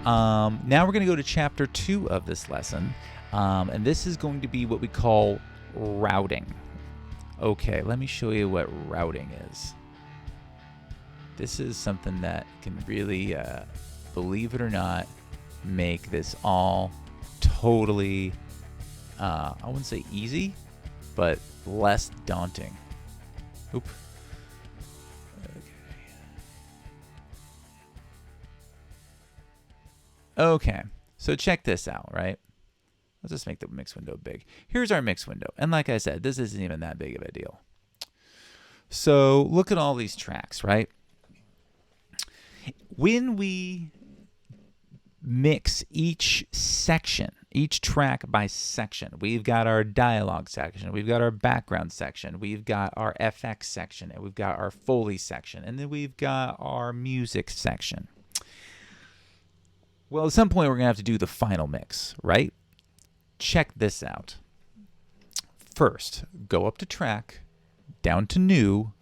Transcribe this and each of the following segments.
Now we're going to go to chapter 2 of this lesson, and this is going to be what we call routing. Okay, let me show you what routing is. This is something that can really, believe it or not, make this all totally, I wouldn't say easy, but less daunting. Oop. Okay, so check this out, right? Let's just make the mix window big. Here's our mix window. And like I said, this isn't even that big of a deal. So look at all these tracks, right? When we mix each section, each track by section, we've got our dialogue section, we've got our background section, we've got our FX section, and we've got our Foley section, and then we've got our music section. Well, at some point, we're going to have to do the final mix, right? Check this out. First, go up to track, down to new,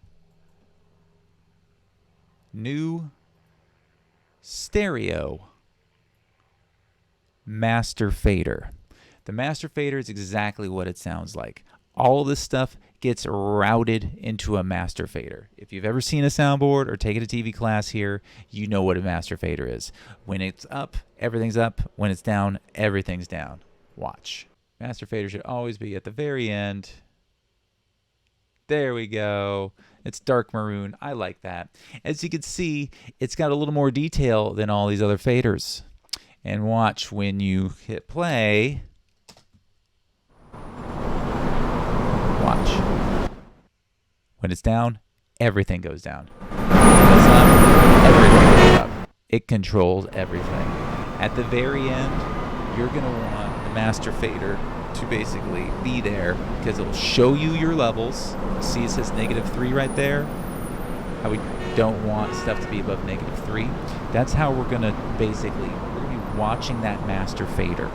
stereo, master fader. The master fader is exactly what it sounds like. All this stuff gets routed into a master fader. If you've ever seen a soundboard or taken a TV class here, you know what a master fader is. When it's up, everything's up. When it's down, everything's down. Watch. Master fader should always be at the very end. There we go. It's dark maroon. I like that. As you can see, it's got a little more detail than all these other faders. And watch when you hit play. Watch. When it's down, everything goes down. When it's up, everything goes up. It controls everything. At the very end, you're going to want the master fader to basically be there because it will show you your levels. See, it says -3 right there. How we don't want stuff to be above -3. That's how we're going to basically, we're going to be watching that master fader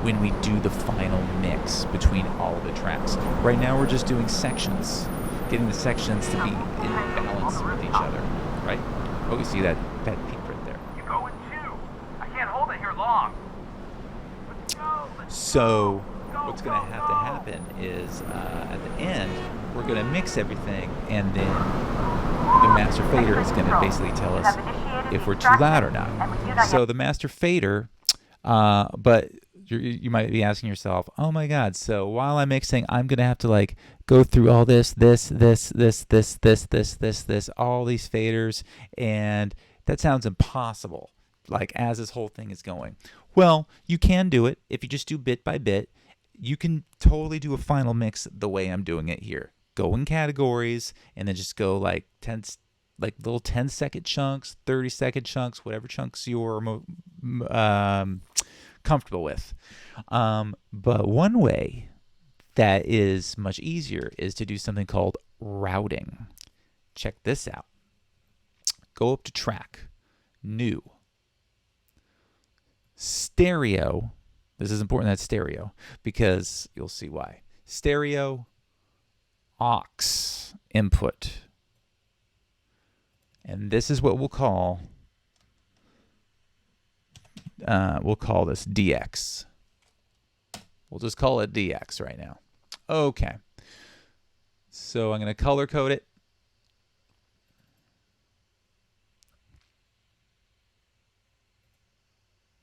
when we do the final mix between all of the tracks. Right now we're just doing sections, getting the sections to be in balance with each other, right? Oh, you see that peak right there. You go and chew. I can't hold it here long. So what's going to happen is at the end, we're going to mix everything, and then the master fader is going to basically tell us if we're too loud or not. So the master fader, but you might be asking yourself, oh my God, so while I'm mixing, I'm going to have to like go through all this, all these faders, and that sounds impossible, like as this whole thing is going. Well, you can do it if you just do bit by bit. You can totally do a final mix the way I'm doing it here. Go in categories and then just go like little 10-second chunks, 30-second chunks, whatever chunks you're comfortable with. But one way that is much easier is to do something called routing. Check this out. Go up to track, new, stereo. This is important, that's stereo, because you'll see why. Stereo, aux input. And this is what we'll call this DX. We'll just call it DX right now. Okay. So I'm going to color code it.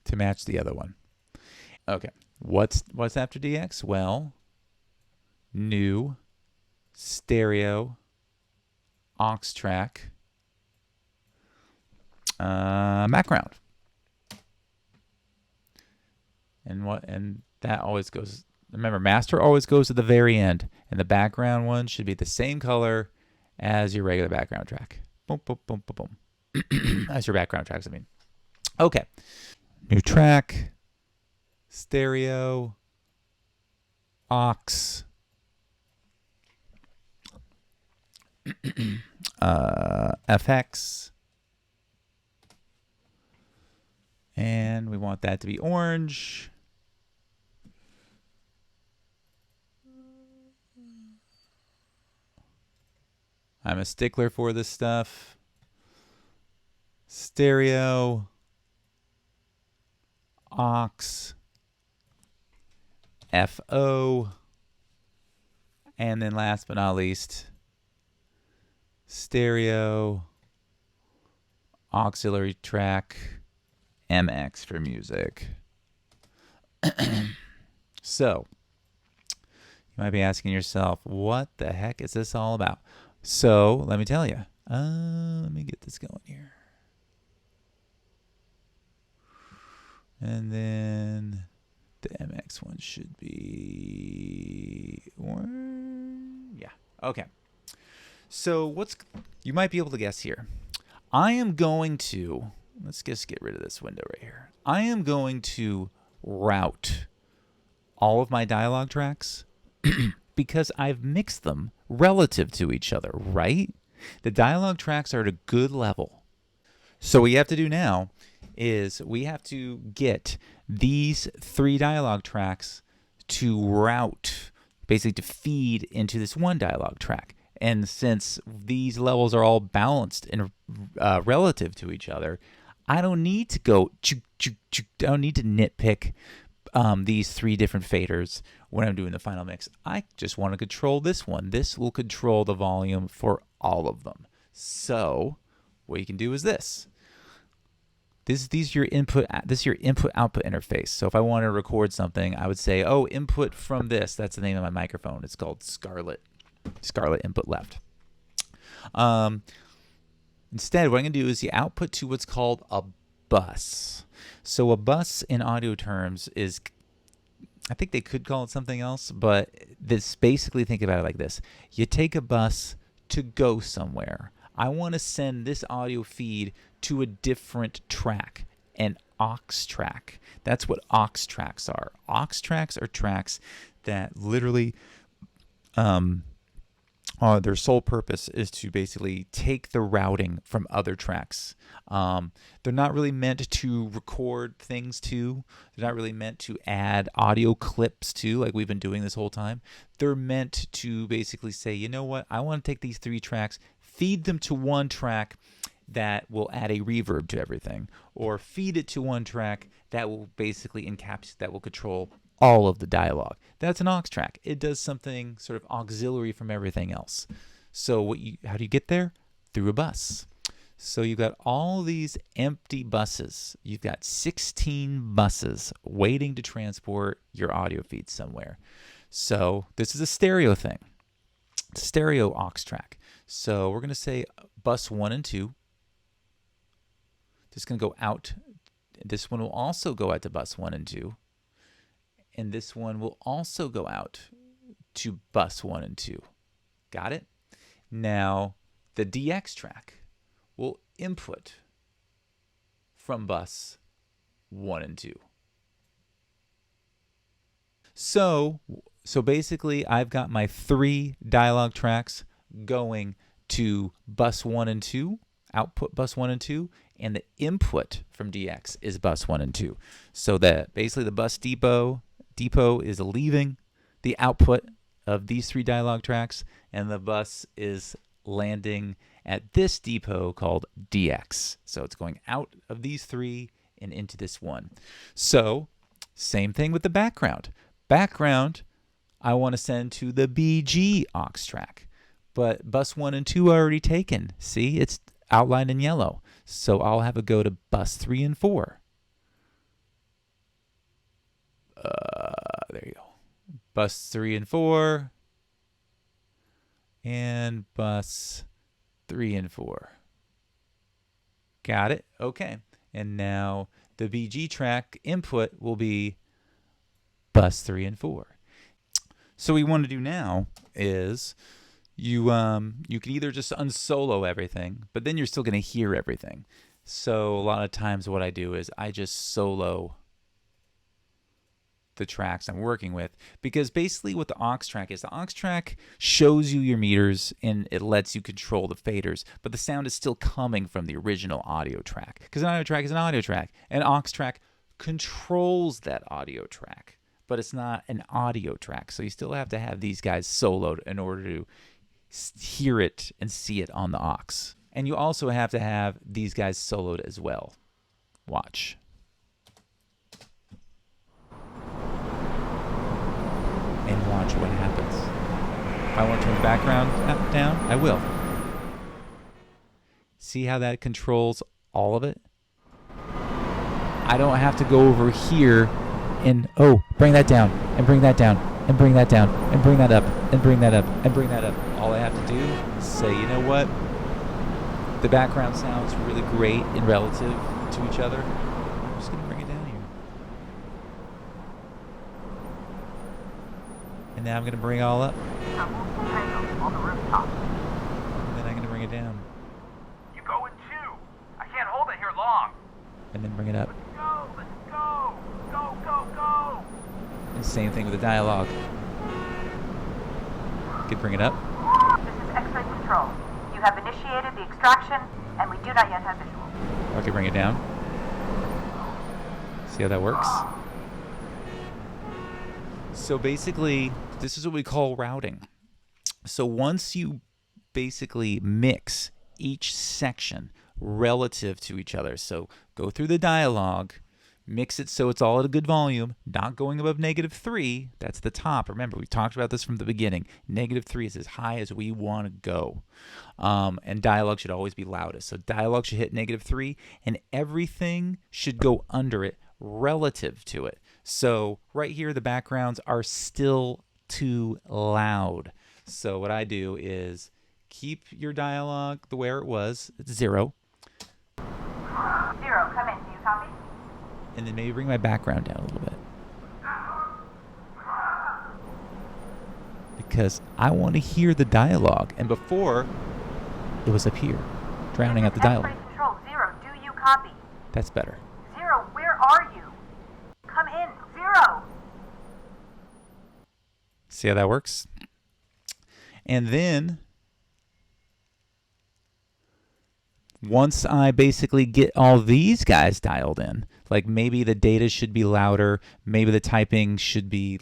To match the other one. Okay. What's after DX? Well, new, stereo, aux track, background. And that always goes, remember, master always goes to the very end, and the background one should be the same color as your regular background track. Boom, boom, boom, boom, boom. As your background tracks, I mean. Okay. New track, stereo, aux, FX, and we want that to be orange. I'm a stickler for this stuff. Stereo, aux, FO, and then last but not least, stereo, auxiliary track, MX for music. So, you might be asking yourself, what the heck is this all about? So, let me tell you. Let me get this going here. And then the MX one should be... Yeah. Okay. So, you might be able to guess here. I am going to... Let's just get rid of this window right here. I am going to route all of my dialogue tracks because I've mixed them relative to each other, right? The dialogue tracks are at a good level. So what you have to do now is we have to get these 3 dialogue tracks to route, basically to feed into this one dialogue track. And since these levels are all balanced and relative to each other, I don't need to go, I don't need to nitpick these 3 different faders when I'm doing the final mix. I just want to control this one. This will control the volume for all of them. So what you can do is this. This is your input output interface. So if I want to record something, I would say, oh, input from this. That's the name of my microphone. It's called Scarlett input left. Instead, what I'm going to do is the output to what's called a bus. So a bus in audio terms is, I think they could call it something else, but this basically, think about it like this. You take a bus to go somewhere. I want to send this audio feed to a different track, an aux track. That's what aux tracks are. Aux tracks are tracks that literally their sole purpose is to basically take the routing from other tracks. They're not really meant to record things to. They're not really meant to add audio clips to, like we've been doing this whole time. They're meant to basically say, you know what, I want to take these 3 tracks, feed them to one track that will add a reverb to everything, or feed it to one track that will basically that will control all of the dialogue. That's an aux track. It does something sort of auxiliary from everything else. So how do you get there? Through a bus. So you've got all these empty buses. You've got 16 buses waiting to transport your audio feed somewhere. So this is a stereo thing. Stereo aux track. So we're going to say bus 1 and 2. This is going to go out. This one will also go out to bus 1 and 2. And this one will also go out to bus 1 and 2. Got it? Now, the DX track will input from bus 1 and 2. So basically, I've got my 3 dialogue tracks going to bus 1 and 2, output bus 1 and 2, and the input from DX is bus 1 and 2. So that basically the bus depot is leaving the output of these 3 dialogue tracks, and the bus is landing at this depot called DX. So it's going out of these 3 and into this one. So same thing with the background. Background, I want to send to the BG aux track, but bus 1 and 2 are already taken. See, it's outlined in yellow. So I'll have it go to bus 3 and 4. There you go. Bus 3 and 4. And bus 3 and 4. Got it? Okay. And now the BG track input will be bus 3 and 4. So what we want to do now is you can either just unsolo everything, but then you're still going to hear everything. So a lot of times what I do is I just solo the tracks I'm working with, because basically what the aux track is, the aux track shows you your meters and it lets you control the faders, but the sound is still coming from the original audio track, because an audio track is an audio track. An aux track controls that audio track, but it's not an audio track. So you still have to have these guys soloed in order to hear it and see it on the aux. And you also have to have these guys soloed as well. Watch. watch what happens. If I want to turn the background down, I will. See how that controls all of it? I don't have to go over here and, bring that down, and bring that down, and bring that down, and bring that up, and bring that up, and bring that up. All I have to do is say, you know what? The background sounds really great and relative to each other. I'm just going to bring it down here. And now I'm going to bring it all up. And then I'm going to bring it down. You go in two. I can't hold it here long. And then bring it up. Let's go. Let's go. Go, go, go. And same thing with the dialogue. You could bring it up. This is X-ray control. You have initiated the extraction, and we do not yet have visual. Or I could bring it down. See how that works? So basically, this is what we call routing. So once you basically mix each section relative to each other, so go through the dialogue, mix it so it's all at a good volume, not going above -3. That's the top. Remember, we talked about this from the beginning. -3 is as high as we want to go. And dialogue should always be loudest. So dialogue should hit -3, and everything should go under it relative to it. So right here, the backgrounds are still too loud. So what I do is keep your dialogue the way it was. It's 0. 0, come in. Do you copy? And then maybe bring my background down a little bit. Because I want to hear the dialogue. And before, it was up here, drowning out the dialogue. X-ray control, 0, do you copy? That's better. 0, where are you? Come in, 0. See how that works? And then, once I basically get all these guys dialed in, like maybe the data should be louder, maybe the typing should be,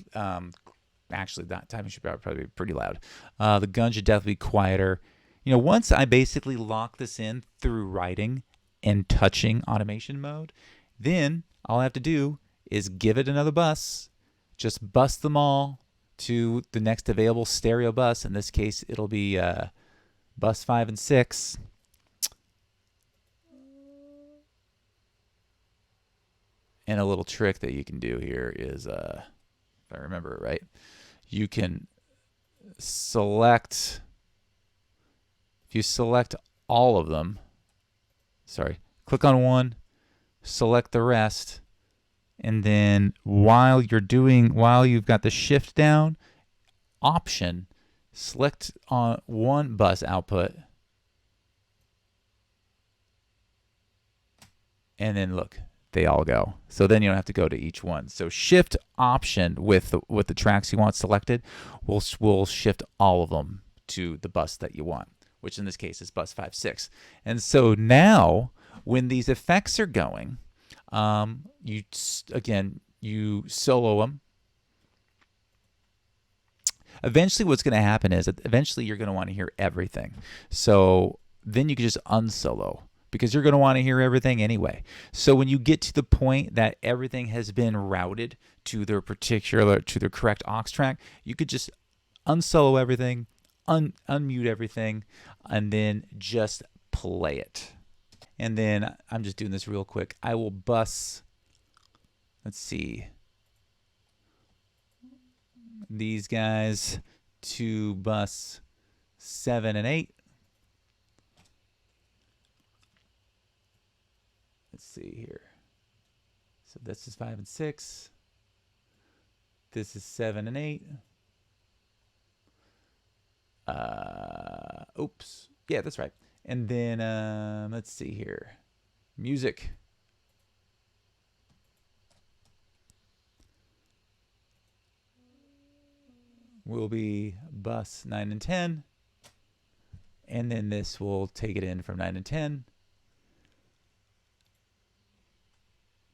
actually that typing should probably be pretty loud. The gun should definitely be quieter. You know, once I basically lock this in through writing and touching automation mode, then all I have to do is give it another bus, just bus them all to the next available stereo bus. In this case, it'll be bus 5 and 6. And a little trick that you can do here is, if I remember it right, you can select, if you select all of them, click on one, select the rest, and then while you've got the shift down, option, select on one bus output, and then look, they all go. So then you don't have to go to each one. So shift option with the tracks you want selected will shift all of them to the bus that you want, which in this case is bus 5, 6. And so now when these effects are going, you solo them. Eventually what's going to happen is that eventually you're going to want to hear everything. So then you can just unsolo, because you're going to want to hear everything anyway. So when you get to the point that everything has been routed to their correct aux track, you could just unsolo everything, unmute everything, and then just play it. And then I'm just doing this real quick. I will bus, let's see, these guys to bus 7 and 8. Let's see here. So this is 5 and 6. This is 7 and 8. Oops. Yeah, that's right. And then let's see here. Music. Will be bus 9 and 10. And then this will take it in from 9 and 10.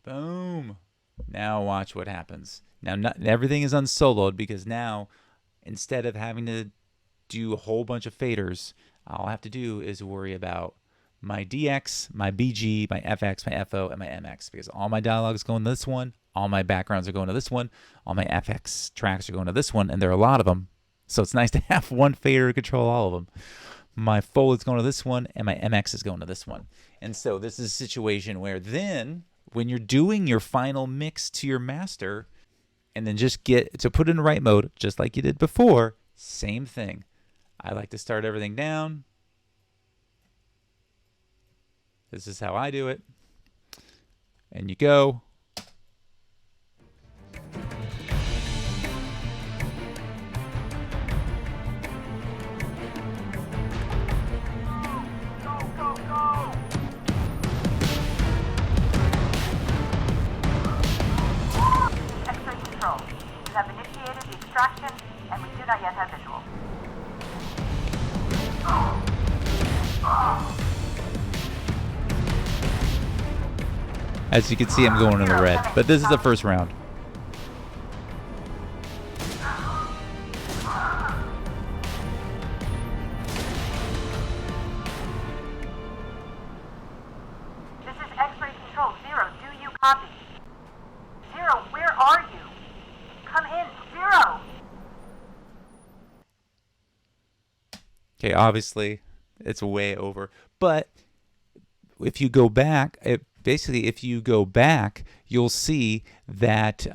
Boom. Now watch what happens. Now everything is unsoloed, because now instead of having to do a whole bunch of faders, all I have to do is worry about my DX, my BG, my FX, my FO, and my MX, because all my dialogue is going this one, All my backgrounds are going to this one. All my FX tracks are going to this one, and there are a lot of them. So it's nice to have one fader to control all of them. My Fold is going to this one, and my MX is going to this one. And so this is a situation where then when you're doing your final mix to your master, and then just get to put it in the right mode, just like you did before, same thing. I like to start everything down. This is how I do it. And you go. You have initiated the extraction, and we do not yet have visual. As you can see, I'm going in the red, but this is the first round. This is X-ray control. 0, do you copy? 0, where are you? Come in. 0. Okay, obviously, it's way over. But if you go back, if you go back, you'll see that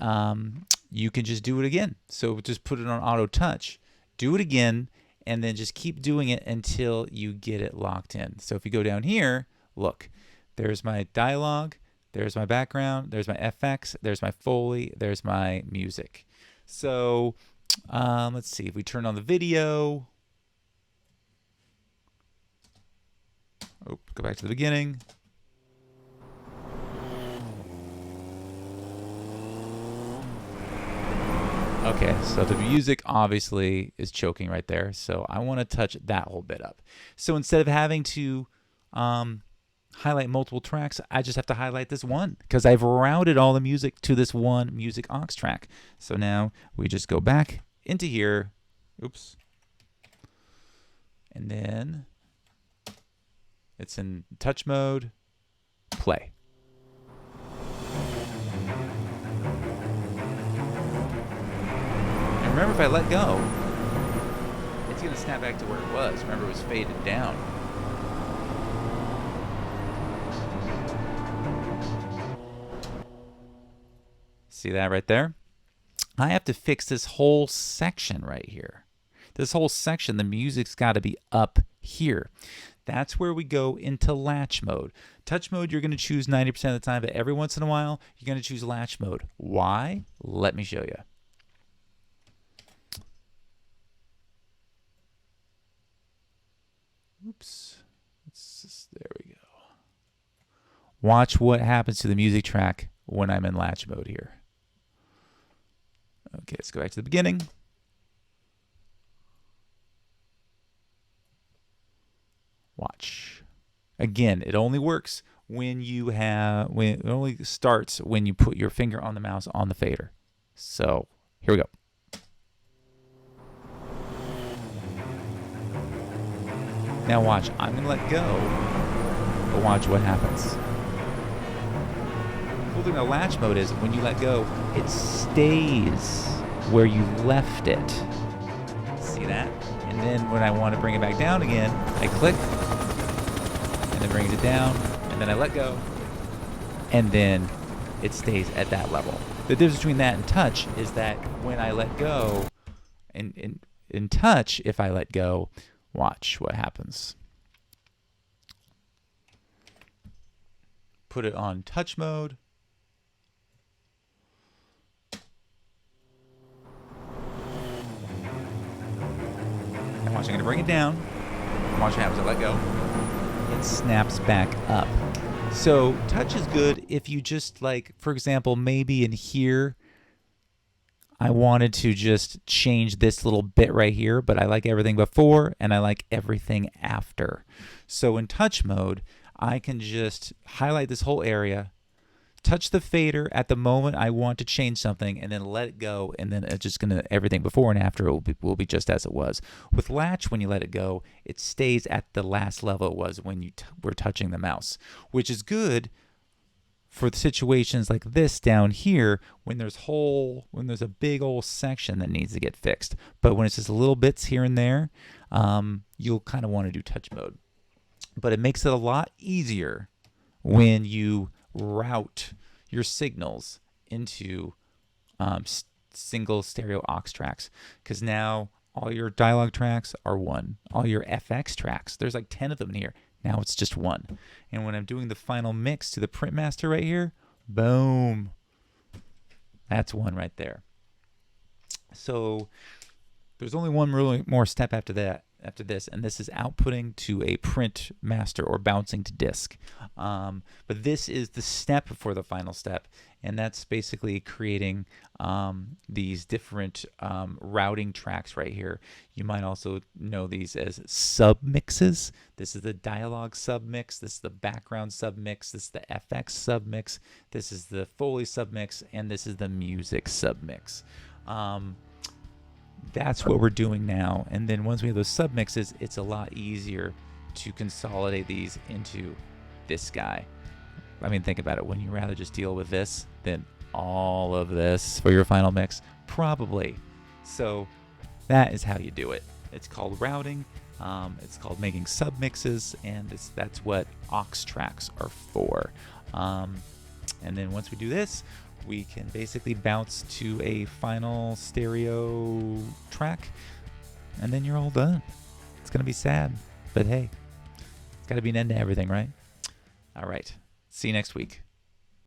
you can just do it again. So just put it on auto touch, do it again, and then just keep doing it until you get it locked in. So if you go down here, look, there's my dialogue, there's my background, there's my FX, there's my Foley, there's my music. So let's see, if we turn on the video, go back to the beginning. Okay, so the music obviously is choking right there, so I want to touch that whole bit up. So instead of having to highlight multiple tracks, I just have to highlight this one because I've routed all the music to this one music aux track. So now we just go back into here, oops, and then it's in touch mode, play. Remember, if I let go, it's going to snap back to where it was. Remember, it was faded down. See that right there? I have to fix this whole section right here. This whole section, the music's got to be up here. That's where we go into latch mode. Touch mode, you're going to choose 90% of the time, but every once in a while, you're going to choose latch mode. Why? Let me show you. Oops. There we go. Watch what happens to the music track when I'm in latch mode here. Okay, let's go back to the beginning. Watch. Again, it only works when it only starts when you put your finger on the mouse on the fader. So, here we go. Now watch, I'm going to let go, but watch what happens. The cool thing about latch mode is when you let go, it stays where you left it. See that? And then when I want to bring it back down again, I click, and it brings it down, and then I let go, and then it stays at that level. The difference between that and touch is that when I let go, in touch, if I let go, watch what happens. Put it on touch mode. And watch, I'm going to bring it down. Watch what happens. I let go. It snaps back up. So touch is good if you just, like, for example, maybe in here, I wanted to just change this little bit right here, but I like everything before and I like everything after. So in touch mode, I can just highlight this whole area, touch the fader at the moment I want to change something, and then let it go, and then it's just gonna, everything before and after will be just as it was. With latch, when you let it go, it stays at the last level it was when you were touching the mouse, which is good for the situations like this down here, when there's a big old section that needs to get fixed. But when it's just little bits here and there, you'll kind of want to do touch mode. But it makes it a lot easier when you route your signals into single stereo aux tracks, because now all your dialogue tracks are one. All your FX tracks, there's like 10 of them in here. Now it's just one. And when I'm doing the final mix to the print master right here, boom, that's one right there. So there's only one really more step after this, and this is outputting to a print master or bouncing to disk. But this is the step before the final step, and that's basically creating these different routing tracks right here. You might also know these as submixes. This is the dialogue submix. This is the background submix. This is the FX submix. This is the Foley submix, and this is the music submix. That's what we're doing now. And then once we have those submixes, it's a lot easier to consolidate these into this guy. I mean, think about it. Wouldn't you rather just deal with this than all of this for your final mix? Probably. So that is how you do it. It's called routing. It's called making submixes, and that's what aux tracks are for. And then once we do this, we can basically bounce to a final stereo track, and then you're all done. It's going to be sad, but hey, it's got to be an end to everything, right? All right. See you next week.